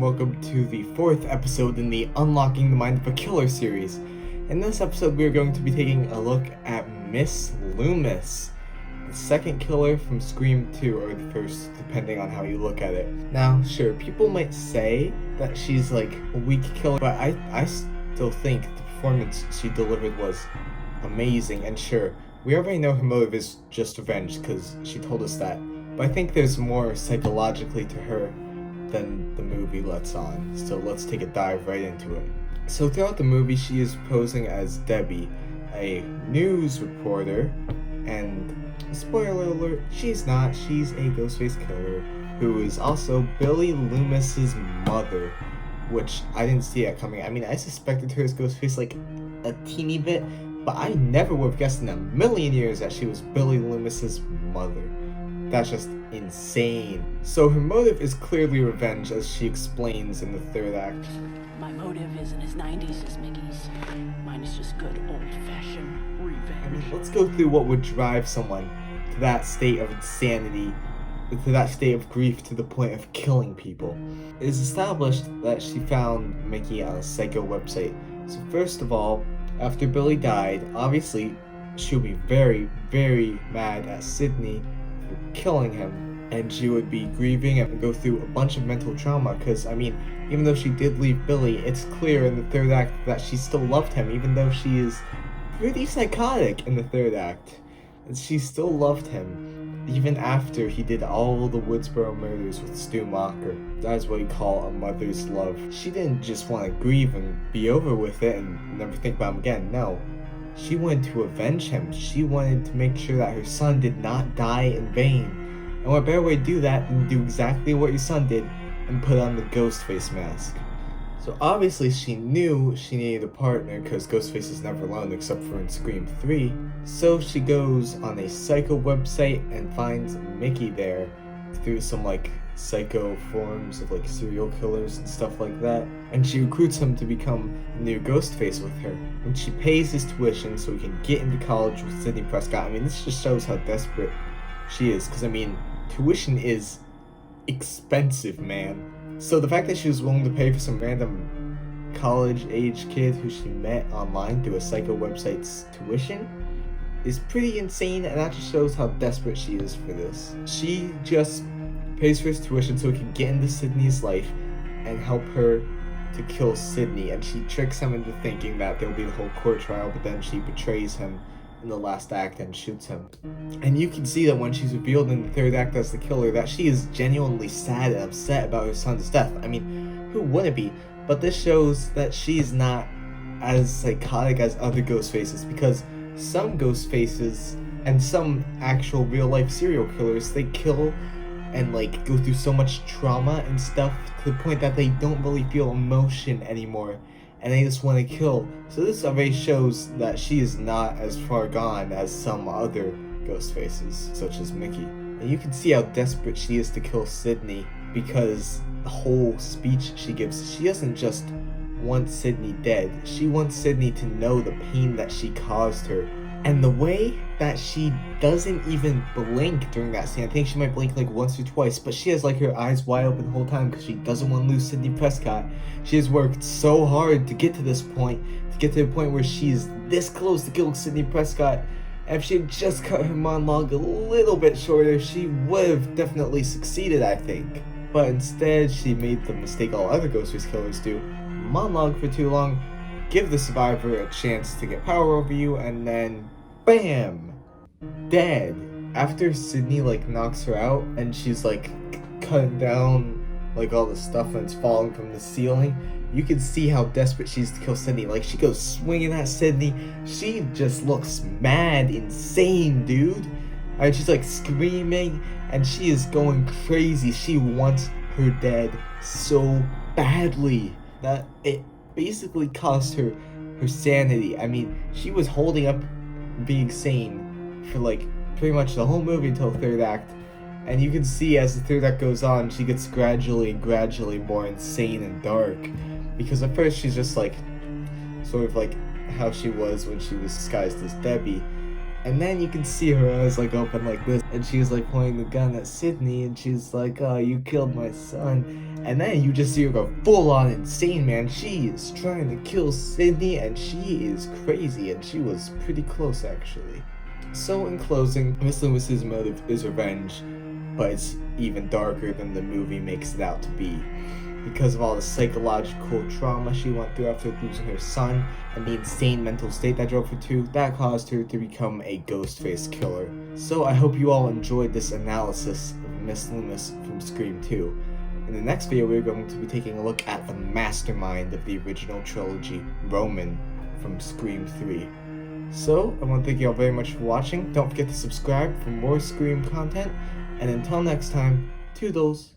welcome to the 4th episode in the Unlocking the Mind of a Killer series. In this episode, we are going to be taking a look at Miss Loomis, the second killer from Scream 2, or the first, depending on how you look at it. Now, sure, people might say that she's like a weak killer, but I still think the performance she delivered was amazing, and sure, we already know her motive is just revenge, because she told us that. But I think there's more psychologically to her than the movie lets on, so let's take a dive right into it. So throughout the movie, she is posing as Debbie, a news reporter, and spoiler alert, she's not. She's a Ghostface killer who is also Billy Loomis's mother, which I didn't see that coming. I mean, I suspected her as Ghostface like a teeny bit, but I never would have guessed in a million years that she was Billy Loomis's mother. That's just insane. So her motive is clearly revenge, as she explains in the third act. My motive isn't as 90s as Mickey's. Mine is just good old-fashioned revenge. I mean, let's go through what would drive someone to that state of insanity, to that state of grief to the point of killing people. It is established that she found Mickey on a psycho website. So first of all, after Billy died, obviously she would be very, very mad at Sydney killing him, and she would be grieving and go through a bunch of mental trauma, because I mean, even though she did leave Billy, it's clear in the third act that she still loved him, even though she is pretty psychotic in the third act, and she still loved him even after he did all the Woodsboro murders with Stu Mocker. That is what you call a mother's love. She didn't just want to grieve and be over with it and never think about him again. No, she wanted to avenge him. She wanted to make sure that her son did not die in vain. And what better way to do that than do exactly what your son did and put on the Ghostface mask. So obviously she knew she needed a partner, because Ghostface is never alone except for in Scream 3. So she goes on a psycho website and finds Mickey there through some like psycho forums of like serial killers and stuff like that, and she recruits him to become the new Ghostface with her, and she pays his tuition so he can get into college with Sidney Prescott. I mean, this just shows how desperate she is, because I mean, tuition is expensive, man. So the fact that she was willing to pay for some random college age kid who she met online through a psycho website's tuition is pretty insane, and that just shows how desperate she is for this. She just pays for his tuition so he can get into Sydney's life and help her to kill Sydney, and she tricks him into thinking that there'll be the whole court trial, but then she betrays him in the last act and shoots him. And you can see that when she's revealed in the third act as the killer, that she is genuinely sad and upset about her son's death. I mean, who wouldn't be? But this shows that she is not as psychotic as other Ghostfaces, because some Ghostfaces and some actual real life serial killers, they kill and like go through so much trauma and stuff to the point that they don't really feel emotion anymore, and they just want to kill. So this already shows that she is not as far gone as some other Ghostfaces, such as Mickey. And you can see how desperate she is to kill Sydney, because the whole speech she gives, she doesn't just want Sydney dead, she wants Sydney to know the pain that she caused her. And the way that she doesn't even blink during that scene, I think she might blink like once or twice, but she has like her eyes wide open the whole time because she doesn't want to lose Sidney Prescott. She has worked so hard to get to this point, to get to the point where she's this close to killing Sidney Prescott. And if she had just cut her monologue a little bit shorter, she would have definitely succeeded, I think. But instead, she made the mistake all other Ghostface killers do: monologue for too long, give the survivor a chance to get power over you, and then bam, dead. After Sydney like knocks her out and she's like cutting down like all the stuff and it's falling from the ceiling, you can see how desperate she is to kill Sydney. Like, she goes swinging at Sydney. She just looks mad, insane, dude. Alright, she's like screaming and she is going crazy. She wants her dead so badly that it basically cost her her sanity. I mean, she was holding up being sane for like pretty much the whole movie until the third act, and you can see as the third act goes on, she gets gradually more insane and dark, because at first she's just like sort of like how she was when she was disguised as Debbie, And then you can see her eyes like open like this, and she's like pointing the gun at Sydney, and she's like, "Oh, you killed my son." And then you just see her go full on insane, man. She is trying to kill Sydney, and she is crazy, and she was pretty close actually. So in closing, Miss Loomis's motive is revenge, but it's even darker than the movie makes it out to be. Because of all the psychological trauma she went through after losing her son, and the insane mental state that drove her to, that caused her to become a Ghostface killer. So I hope you all enjoyed this analysis of Miss Loomis from Scream 2. In the next video, we're going to be taking a look at the mastermind of the original trilogy, Roman, from Scream 3. So, I want to thank you all very much for watching. Don't forget to subscribe for more Scream content, and until next time, toodles!